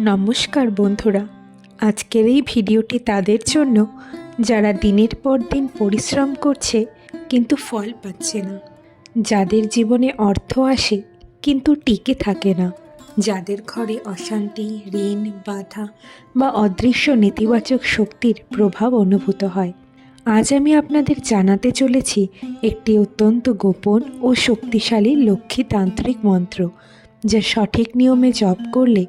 নমস্কার বন্ধুরা, আজকের এই ভিডিওটি তাদের জন্য যারা দিনের পর দিন পরিশ্রম করছে কিন্তু ফল পাচ্ছে না, যাদের জীবনে অর্থ আসে কিন্তু টিকে থাকে না, যাদের ঘরে অশান্তি, ঋণ, বাধা বা অদৃশ্য নেতিবাচক শক্তির প্রভাব অনুভূত হয়। আজ আমি আপনাদের জানাতে চলেছি একটি অত্যন্ত গোপন ও শক্তিশালী লক্ষ্মীতান্ত্রিক মন্ত্র, যা সঠিক নিয়মে জপ করলে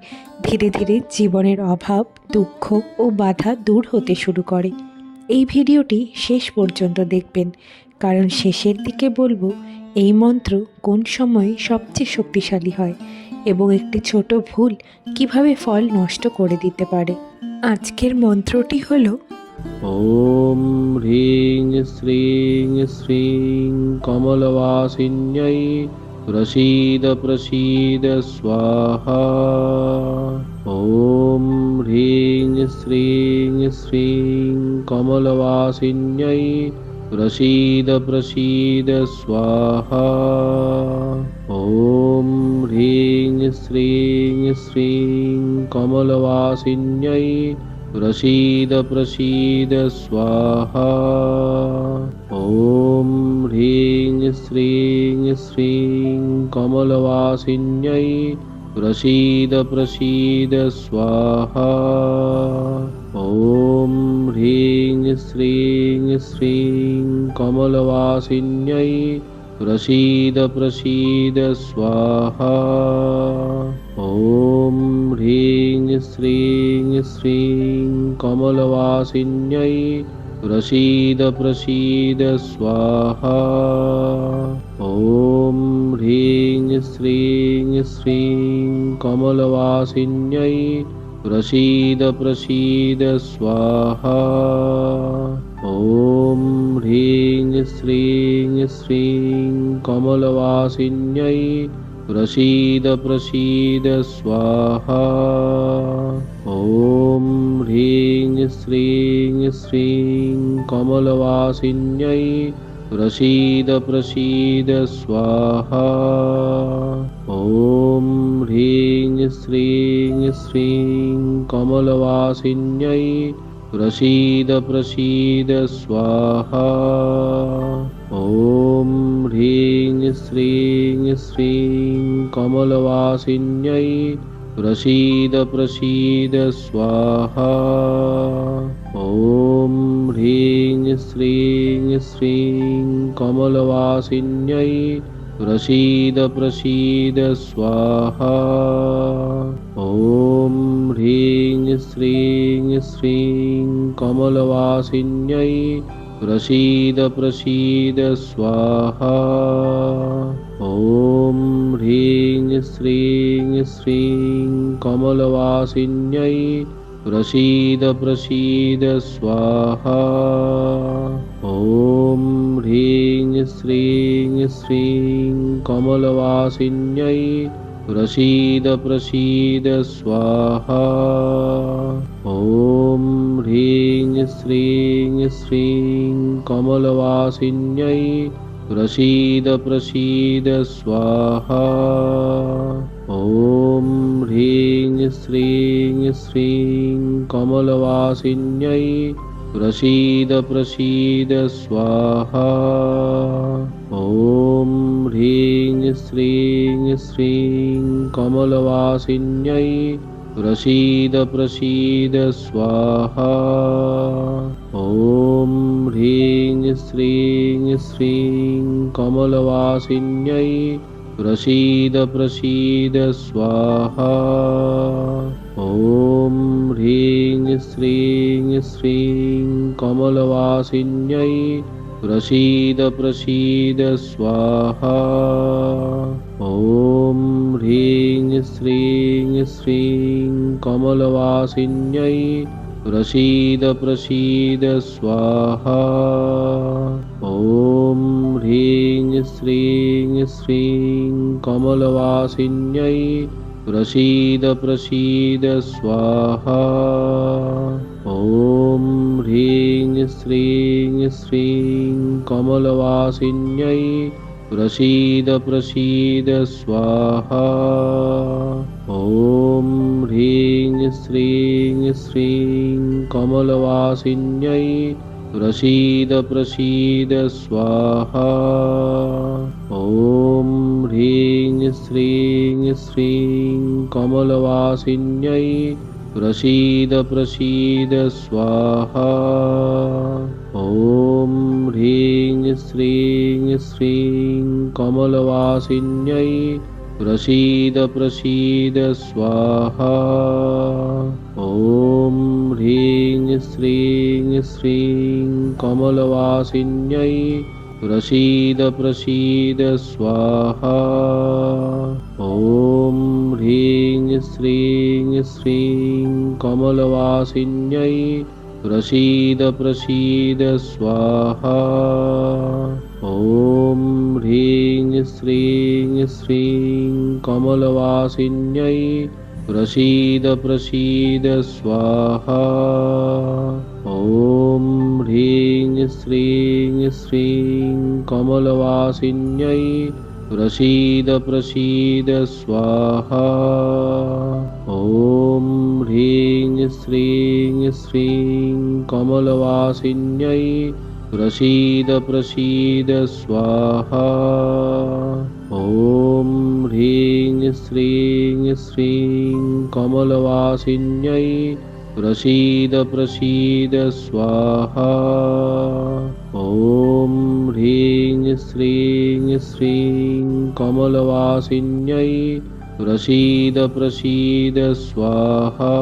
ধীরে ধীরে জীবনের অভাব, দুঃখ ও বাধা দূর হতে শুরু করে। এই ভিডিওটি শেষ পর্যন্ত দেখবেন, কারণ শেষের দিকে বলবো এই মন্ত্র কোন সময়ে সবচেয়ে শক্তিশালী হয় এবং একটি ছোট ভুল কিভাবে ফল নষ্ট করে দিতে পারে। আজকের মন্ত্রটি হলো ॐ ह्रीं श्रीं श्रीं कमलवासिन्यै प्रसीद प्रसीद स्वाहा। ॐ ह्रीं श्रीं श्रीं कमलवासिन्यै प्रसीद प्रसीद स्वाहा। ॐ ह्रीं श्रीं श्रीं कमलवासिन्यै प्रसीद प्रसीद स्वाहा। ॐ ह्रीं श्रीं श्रीं कमलवासिन्यै प्रसीद प्रसीद स्वाहा। ॐ ह्रीं श्रीं श्रीं कमलवासिन्यै प्रसीद प्रसीद स्वाहा। ॐ ह्रीं श्रीं श्रीं कमलवासिन्यै प्रसीद प्रसीद स्वाहा। ॐ ह्रीं श्रीं श्रीं कमलवासिन्यै प्रसीद प्रसीद स्वाहा। ॐ ह्रीं श्रीं श्रीं कमलवासिन्यै प्रसीद प्रसीद स्वाहा। ॐ ह्रीं श्रीं श्रीं कमलवासिन्यै प्रसीद प्रसीद स्वाहा। ॐ ह्रीं श्रीं श्रीं कमलवासिन्यै प्रसीद प्रसीद स्वाहा। ॐ ह्रीं श्रीं श्रीं कमलवासिन्यै प्रसीद प्रसीद स्वाहा। ॐ ह्रीं श्रीं श्रीं कमलवासिन्यै प्रसीद प्रसीद स्वाहा। ॐ ह्रीं श्रीं श्रीं कमलवासिन्यै प्रसीद प्रसीद स्वाहा। ॐ ह्रीं श्रीं श्रीं कमलवासिन्यै प्रसीद प्रसीद स्वाहा। ॐ ह्रीं श्रीं श्रीं कमलवासिन्यै प्रसीद प्रसीद स्वाहा। ॐ ह्रीं श्रीं श्रीं कमलवासिन्यै प्रसीद प्रसीद स्वाहा। ॐ ह्रीं श्रीं श्रीं कमलवासिन्यै प्रसीद प्रसीद स्वाहा। ॐ ह्रीं श्रीं श्रीं कमलवासिन्यै प्रसीद प्रसीद स्वाहा। ॐ ह्रीं श्रीं श्रीं कमलवासिन्यै प्रसीद प्रसीद स्वाहा। ॐ ह्रीं श्रीं श्रीं कमलवासिन्यै प्रसीद प्रसीद स्वाहा। ॐ ह्रीं श्रीं श्रीं कमलवासिन्यै प्रसीद प्रसीद स्वाहा। ॐ ह्रीं श्रीं श्रीं कमलवासिन्यै प्रसीद प्रसीद स्वाहा। ॐ ह्रीं श्रीं श्रीं कमलवासिन्यै प्रसीद प्रसीद स्वाहा। ॐ ह्रीं श्रीं श्रीं कमलवासिन्यै प्रसीद प्रसीद स्वाहा। ॐ ह्रीं श्रीं श्रीं कमलवासिन्यै प्रसीद प्रसीद स्वाहा। ॐ ह्रीं श्रीं श्रीं कमलवासिन्यै प्रसीद प्रसीद स्वाहा। ॐ ह्रीं श्रीं श्रीं कमलवासिन्यै प्रसीद प्रसीद स्वाहा। ॐ ह्रीं श्रीं श्रीं कमलवासिन्यै प्रसीद प्रसीद स्वाहा। ॐ ह्रीं श्रीं श्रीं कमलवासिन्यै प्रसीद प्रसीद स्वाहा। ॐ ह्रीं श्रीं श्रीं कमलवासिन्यै प्रसीद प्रसीद स्वाहा। ॐ ह्रीं श्रीं श्रीं कमलवासिन्यै प्रसीद प्रसीद स्वाहा। ॐ ह्रीं श्रीं श्रीं कमलवासिन्यै प्रसीद प्रसीद स्वाहा। ॐ ह्रीं श्रीं श्रीं कमलवासिन्यै प्रसीद प्रसीद स्वाहा।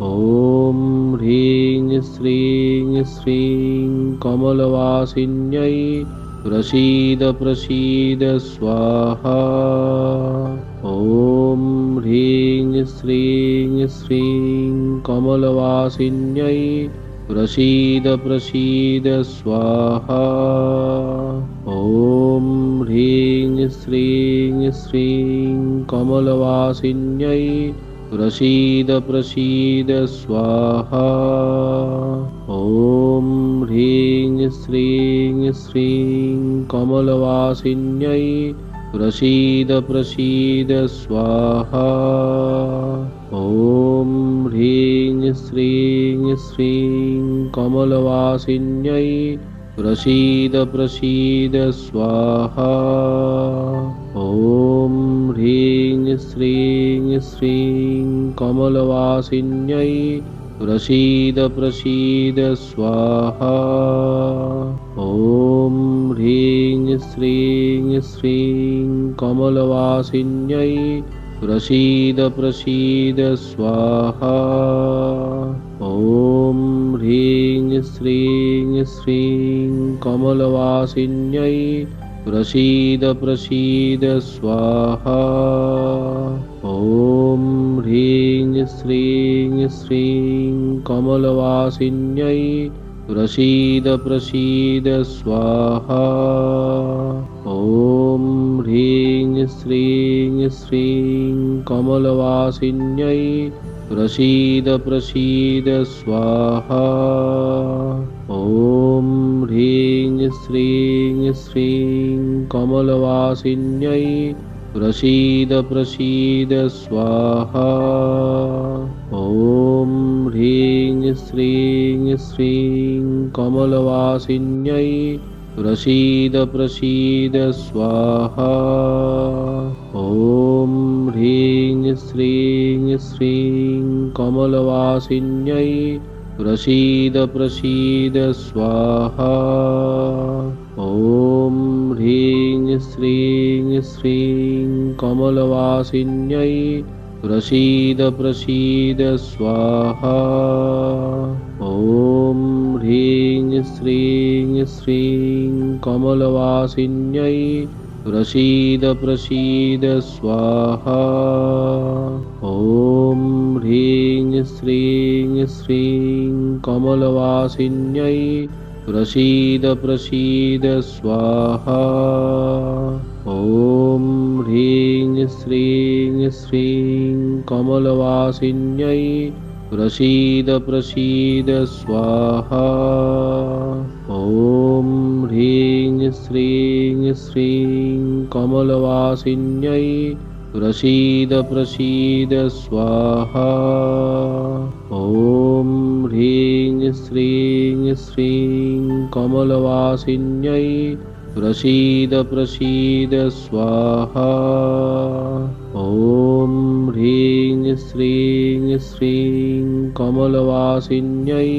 ॐ ह्रीं श्रीं श्रीं कमलवासिन्यै प्रसीद प्रसीद स्वाहा। ॐ ह्रीं श्रीं श्रीं कमलवासिन्यै प्रसीद प्रसीद स्वाहा। ॐ ह्रीं श्रीं श्रीं कमलवासिन्यै प्रसीद प्रसीद स्वाहा। ॐ ह्रीं श्रीं श्रीं कमलवासिन्यै प्रसीद प्रसीद स्वाहा। ॐ ह्रीं श्रीं श्रीं कमलवासिन्यै प्रसीद प्रसीद स्वाहा। ॐ ह्रीं श्रीं श्रीं कमलवासिन्यै प्रसीद प्रसीद स्वाहा। ॐ ह्रीं श्रीं श्रीं कमलवासिन्यै प्रसीद प्रसीद स्वाहा। ॐ ह्रीं श्रीं श्रीं कमलवासिन्यै प्रसीद प्रसीद स्वाहा। ॐ ह्रीं श्रीं श्रीं कमलवासिन्यै प्रसीद प्रसीद स्वाहा। ॐ ह्रीं श्रीं श्रीं कमलवासिन्यै प्रसीद प्रसीद स्वाहा। ॐ ह्रीं श्रीं श्रीं कमलवासिन्यै प्रसीद प्रसीद स्वाहा। ॐ ह्रीं श्रीं श्रीं कमलवासिन्यै प्रसीद प्रसीद स्वाहा। ॐ ह्रीं श्रीं श्रीं कमलवासिन्यै प्रसीद प्रसीद स्वाहा। ॐ ह्रीं श्रीं श्रीं कमलवासिन्यै प्रसीद प्रसीद स्वाहा। ॐ ह्रीं श्रीं श्रीं कमलवासिन्यै प्रसीद प्रसीद स्वाहा। ॐ ह्रीं श्रीं श्रीं कमलवासिन्यै प्रसीद प्रसीद स्वाहा। ॐ ह्रीं श्रीं श्रीं कमलवासिन्यै प्रसीद प्रसीद स्वाहा। ॐ ह्रीं श्रीं श्रीं कमलवासिन्यै प्रसीद प्रसीद स्वाहा। ॐ ह्रीं श्रीं श्रीं कमलवासिन्यै प्रसीद प्रसीद स्वाहा। ॐ ह्रीं श्रीं श्रीं कमलवासिन्यै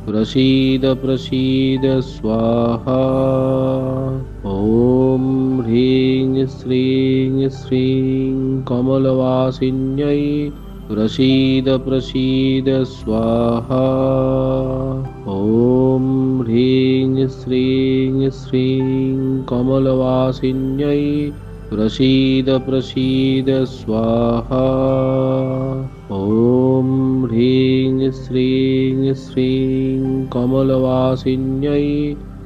प्रसीद प्रसीद स्वाहा। ॐ ह्रीं श्रीं श्रीं कमलवासिन्यै प्रसीद प्रसीद स्वाहा। ॐ ह्रीं श्रीं श्रीं कमलवासिन्यै प्रसीद प्रसीद स्वाहा। ॐ ह्रीं श्रीं श्रीं कमलवासिन्यै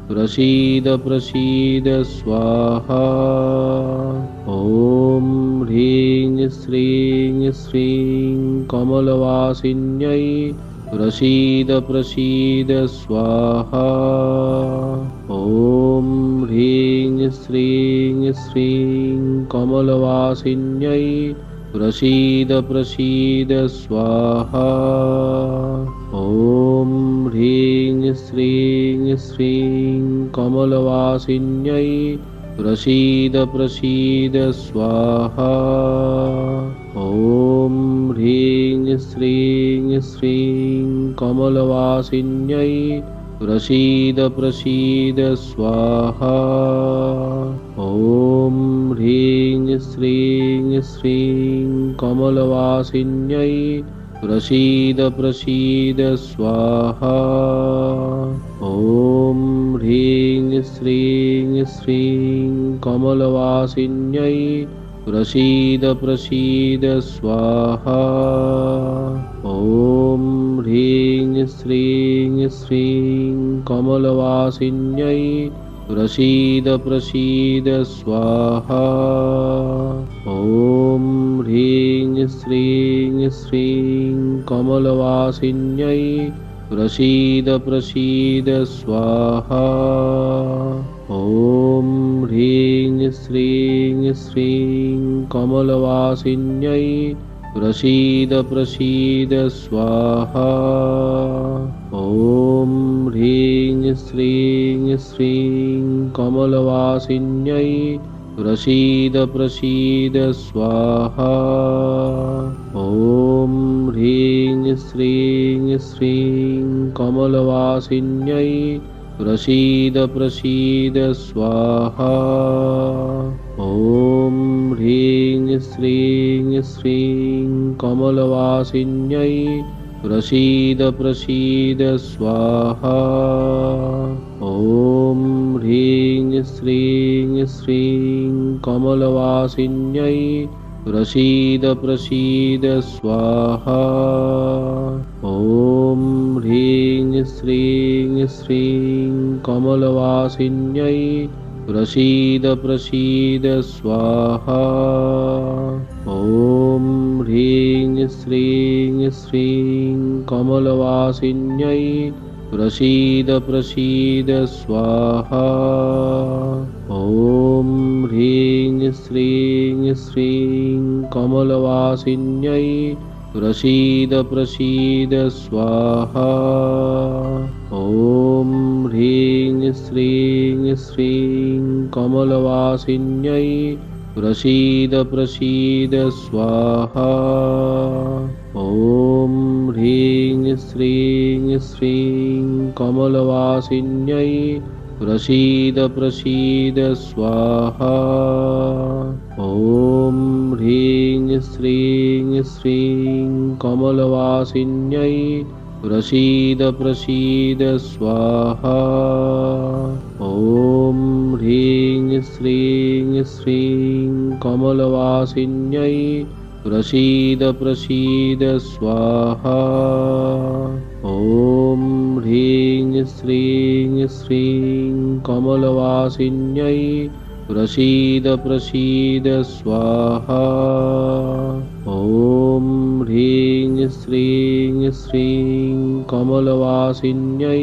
प्रसीद प्रसीद स्वाहा। ॐ ह्रीं श्रीं श्रीं कमलवासिन्यै प्रसीद प्रसीद स्वाहा। ॐ ह्रीं श्रीं श्रीं कमलवासिन्यै प्रसीद प्रसीद स्वाहा। ॐ ह्रीं श्रीं श्रीं कमलवासिन्यै प्रसीद प्रसीद स्वाहा। ॐ ह्रीं श्रीं श्रीं कमलवासिन्यै प्रसीद प्रसीद स्वाहा। ॐ ह्रीं श्रीं श्रीं कमलवासिन्यै प्रसीद प्रसीद स्वाहा। ॐ ह्रीं श्रीं श्रीं कमलवासिन्यै प्रसीद प्रसीद स्वाहा। ॐ ह्रीं श्रीं श्रीं कमलवासिन्यै प्रसीद प्रसीद स्वाहा। ॐ ह्रीं श्रीं श्रीं कमलवासिन्यै प्रसीद प्रसीद स्वाहा। ॐ ह्रीं श्रीं श्रीं कमलवासिन्यै प्रसीद प्रसीद स्वाहा। ॐ ह्रीं श्रीं श्रीं कमलवासिन्यै प्रसीद प्रसीद स्वाहा। ॐ ह्रीं श्रीं श्रीं कमलवासिन्यै प्रसीद प्रसीद स्वाहा। ॐ ह्रीं श्रीं श्रीं कमलवासिन्यै प्रसीद प्रसीद स्वाहा। ॐ ह्रीं श्रीं श्रीं कमलवासिन्यै प्रसीद प्रसीद स्वाहा। ॐ ह्रीं श्रीं श्रीं कमलवासिन्यै प्रसीद प्रसीद स्वाहा। ॐ ह्रीं श्रीं श्रीं कमलवासिन्यै प्रसीद प्रसीद स्वाहा। ॐ ह्रीं श्रीं श्रीं कमलवासिन्यै प्रसीद प्रसीद स्वाहा। ॐ ह्रीं श्रीं श्रीं कमलवासिन्यै प्रसीद प्रसीद स्वाहा। ॐ ह्रीं श्रीं श्रीं कमलवासिन्यै प्रसीद प्रसीद स्वाहा। ॐ ह्रीं श्रीं श्रीं कमलवासिन्यै प्रसीद प्रसीद स्वाहा। ॐ ह्रीं श्रीं श्रीं कमलवासिन्यै प्रसीद प्रसीद स्वाहा। ॐ ह्रीं श्रीं श्रीं कमलवासिन्यै प्रसीद प्रसीद स्वाहा। ॐ ह्रीं श्रीं श्रीं कमलवासिन्यै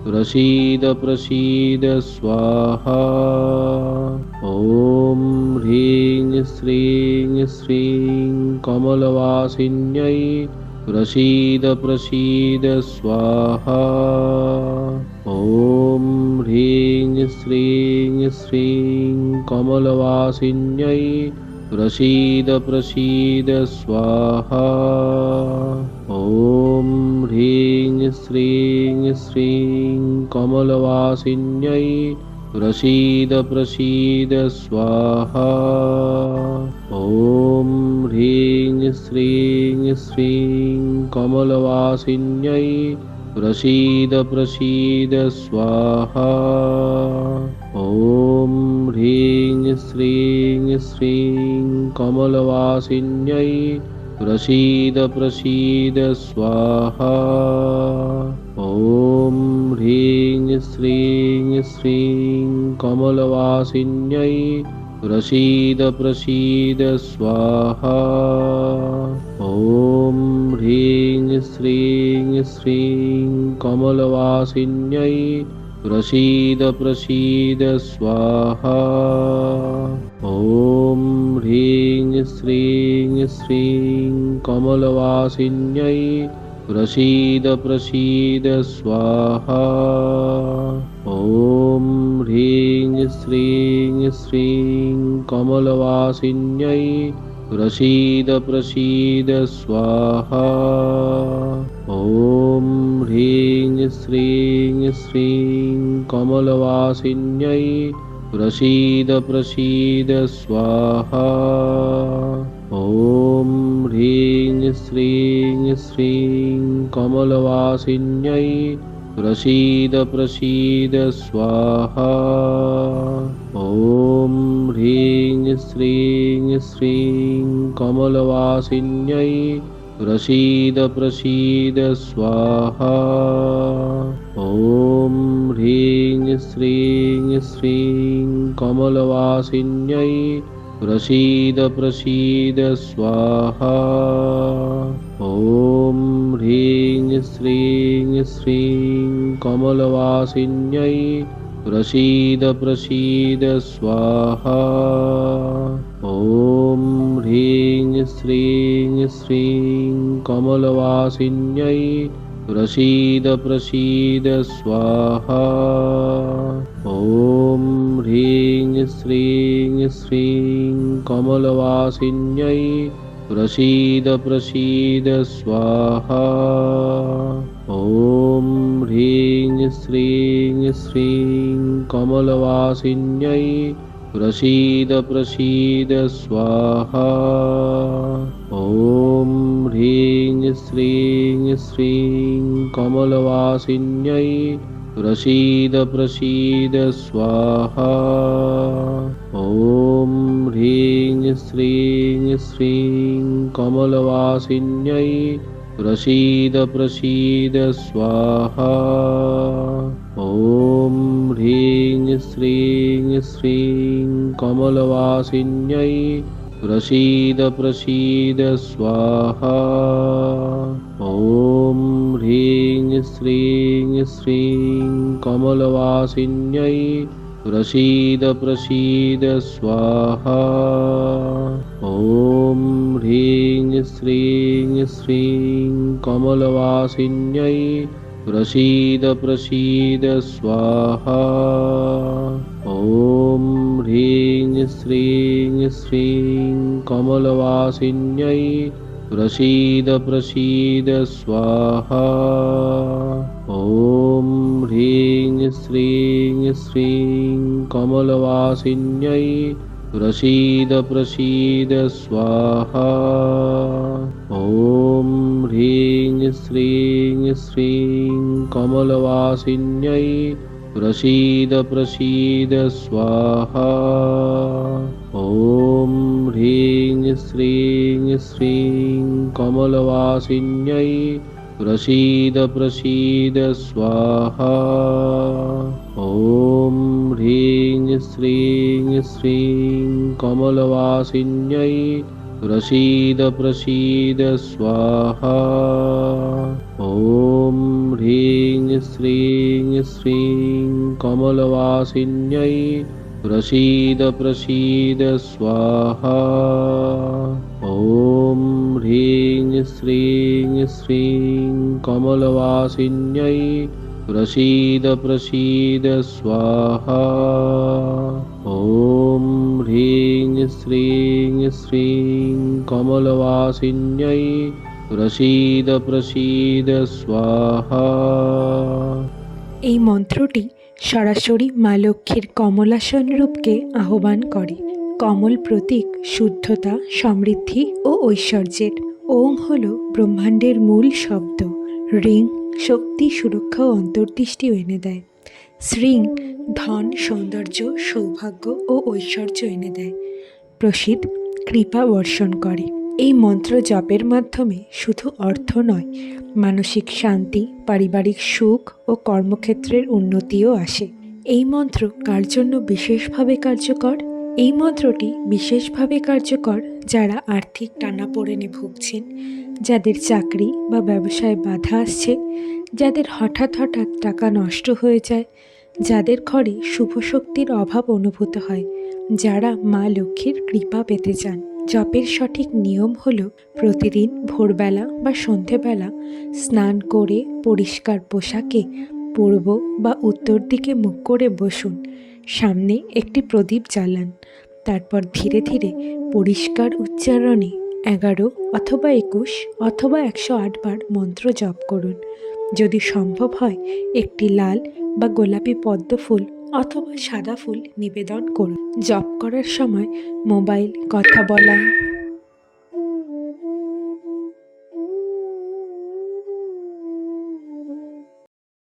प्रसीद प्रसीद स्वाहा। ॐ ह्रीं श्रीं श्रीं कमलवासिन्यै प्रसीद प्रसीद स्वाहा। ॐ ह्रीं श्रीं श्रीं कमलवासिन्यै प्रसीद प्रसीद स्वाहा। ॐ ह्रीं श्रीं श्रीं कमलवासिन्यै प्रसीद प्रसीद स्वाहा। ॐ ह्रीं श्रीं श्रीं कमलवासिन्यै प्रसीद प्रसीद स्वाहा। ॐ ह्रीं श्रीं श्रीं कमलवासिन्यै प्रसीद प्रसीद स्वाहा। ॐ ह्रीं श्रीं श्रीं कमलवासिन्यै प्रसीद प्रसीद स्वाहा। ॐ ह्रीं श्रीं श्रीं कमलवासिन्यै प्रसीद प्रसीद स्वाहा। ॐ ह्रीं श्रीं श्रीं कमलवासिन्यै प्रसीद प्रसीद स्वाहा। ॐ ह्रीं श्रीं श्रीं कमलवासिन्यै प्रसीद प्रसीद स्वाहा। ॐ ह्रीं श्रीं श्रीं कमलवासिन्यै प्रसीद प्रसीद स्वाहा। ॐ ह्रीं श्रीं श्रीं कमलवासिन्यै प्रसीद प्रसीद स्वाहा। ॐ ह्रीं श्रीं श्रीं कमलवासिन्यै प्रसीद प्रसीद स्वाहा। ॐ ह्रीं श्रीं श्रीं कमलवासिन्यै प्रसीद प्रसीद स्वाहा। ॐ ह्रीं श्रीं श्रीं कमलवासिन्यै प्रसीद प्रसीद स्वाहा। ॐ ह्रीं श्रीं श्रीं कमलवासिन्यै प्रसीद प्रसीद स्वाहा। ॐ ह्रीं श्रीं श्रीं कमलवासिन्यै प्रसीद प्रसीद स्वाहा। ॐ ह्रीं श्रीं श्रीं कमलवासिन्यै प्रसीद प्रसीद स्वाहा। ॐ ह्रीं श्रीं श्रीं कमलवासिन्यै प्रसीद प्रसीद स्वाहा। ॐ ह्रीं श्रीं श्रीं कमलवासिन्यै प्रसीद प्रसीद स्वाहा। ॐ ह्रीं श्रीं श्रीं कमलवासिन्यै प्रसीद प्रसीद स्वाहा। ॐ ह्रीं श्रीं श्रीं कमलवासिन्यै प्रसीद प्रसीद स्वाहा। ॐ ह्रीं श्रीं श्रीं कमलवासिन्यै प्रसीद प्रसीद स्वाहा। ॐ ह्रीं श्रीं श्रीं कमलवासिन्यै प्रसीद प्रसीद स्वाहा। ॐ ह्रीं श्रीं श्रीं कमलवासिन्यै प्रसीद प्रसीद स्वाहा। ॐ ह्रीं श्रीं श्रीं कमलवासिन्यै प्रसीद प्रसीद स्वाहा। ॐ ह्रीं श्रीं श्रीं कमलवासिन्यै प्रसीद प्रसीद स्वाहा। ॐ ह्रीं श्रीं श्रीं कमलवासिन्यै प्रसीद प्रसीद स्वाहा। ॐ ॐ ह्रीं श्रीं श्रीं कमलवासिन्यै प्रसीद प्रसीद स्वाहा। ॐ ह्रीं श्रीं श्रीं कमलवासिन्यै प्रसीद प्रसीद स्वाहा। ॐ ह्रीं श्रीं श्रीं कमलवासिन्यै प्रसीद प्रसीद स्वाहा। এই মন্ত্রটি সরাসরি মা লক্ষ্মীর কমলাসন রূপকে আহ্বান করে। কমল প্রতীক শুদ্ধতা, সমৃদ্ধি ও ঐশ্বর্যের। ওম হল ব্রহ্মাণ্ডের মূল শব্দ। রিং শক্তি, সুরক্ষা ও অন্তর্দৃষ্টিও এনে দেয়। শ্রীং ধন, সৌন্দর্য, সৌভাগ্য ও ঐশ্বর্য এনে দেয়। প্রসিদ্ধ কৃপা বর্ষণ করে। এই মন্ত্র জপের মাধ্যমে শুধু অর্থ নয়, মানসিক শান্তি, পারিবারিক সুখ ও কর্মক্ষেত্রের উন্নতিও আসে। এই মন্ত্র কার জন্য বিশেষভাবে কার্যকর? এই মন্ত্রটি বিশেষভাবে কার্যকর যারা আর্থিক টানাপোড়েনে ভুগছেন, যাদের চাকরি বা ব্যবসায় বাধা আসছে, যাদের হঠাৎ হঠাৎ টাকা নষ্ট হয়ে যায়, যাদের ঘরে শুভ শক্তির অভাব অনুভূত হয়, যারা মা লক্ষ্মীর কৃপা পেতে চান। জপের সঠিক নিয়ম হলো প্রতিদিন ভোরবেলা বা সন্ধেবেলা স্নান করে পরিষ্কার পোশাকে পূর্ব বা উত্তর দিকে মুখ করে বসুন। সামনে একটি প্রদীপ জ্বালান। তারপর ধীরে ধীরে পরিষ্কার উচ্চারণে 11 অথবা 21 অথবা 108 বার মন্ত্র জপ করুন। যদি সম্ভব হয় একটি লাল বা গোলাপি পদ্ম ফুল অথবা সাদা ফুল নিবেদন করুন। জপ করার সময় মোবাইল, কথা বলা